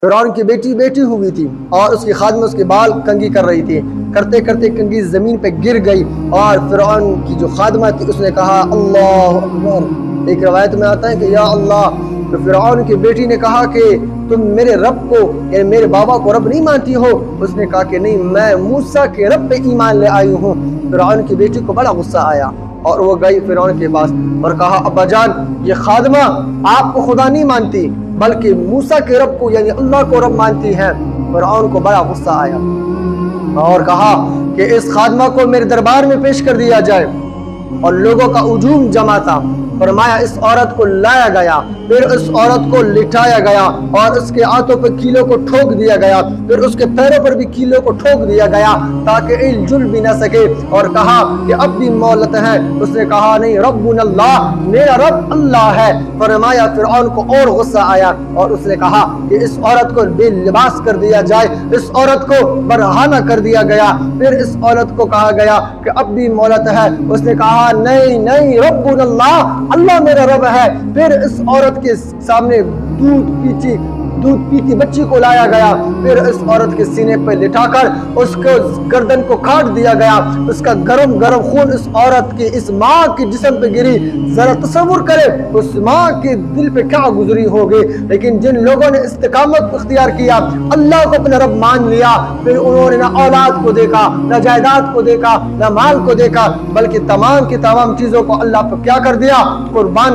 فرعون کی بیٹی بیٹھی ہوئی تھی اور اس کی خادمہ اس کے بال کنگھی کر رہی تھی. کرتے کرتے کنگھی زمین پہ گر گئی اور فرعون کی جو خادمہ تھی اس نے کہا اللہ اکبر. ایک روایت میں آتا ہے کہ یا اللہ. تو فرعون کی بیٹی نے کہا کہ تم میرے رب کو یعنی میرے بابا کو رب نہیں مانتی ہو؟ اس نے کہا کہ نہیں، میں موسیٰ کے رب پہ ایمان لے آئی ہوں. فرعون کی بیٹی کو بڑا غصہ آیا اور وہ گئی فرعون کے پاس اور کہا ابا جان، یہ خادمہ آپ کو خدا نہیں مانتی بلکہ موسیٰ کے رب کو یعنی اللہ کو رب مانتی ہے. فرعون کو بڑا غصہ آیا اور کہا کہ اس خادمہ کو میرے دربار میں پیش کر دیا جائے. اور لوگوں کا ہجوم جمع تھا. فرمایا اس عورت کو لایا گیا، پھر اس عورت کو لٹایا گیا اور اس کے ہاتھوں پہ کیلوں کو ٹھوک دیا گیا، پھر اس کے پیروں پر بھی کیلوں کو ٹھوک دیا گیا تاکہ ہل جل بھی نہ سکے. اور کہا کہ اب بھی مہلت ہے. اس نے کہا نہیں، ربنا اللہ، میرا رب اللہ ہے. فرمایا فرعون کو اور غصہ آیا اور اس نے کہا کہ اس عورت کو بے لباس کر دیا جائے، اس عورت کو برہنہ کر دیا گیا. پھر اس عورت کو کہا گیا کہ اب بھی مہلت ہے. اس نے کہا نہیں نہیں، ربنا اللہ، اللہ میرا رب ہے. پھر اس عورت کے سامنے دودھ پیتی بچی کو لایا گیا. پھر اس عورت کے سینے پہ لٹا کر اس کو گردن کو کاٹ دیا گیا. اس کا گرم گرم خون اس عورت کی اس ماں کے جسم پہ گری. ذرا تصور کرے اس ماں کے دل پہ کیا گزری ہوگی. لیکن جن لوگوں نے استقامت اختیار کیا، اللہ کو اپنا رب مان لیا، پھر انہوں نے نہ اولاد کو دیکھا، نہ جائیداد کو دیکھا، نہ مال کو دیکھا، بلکہ تمام کی تمام چیزوں کو اللہ پہ کیا کر دیا؟ قربان.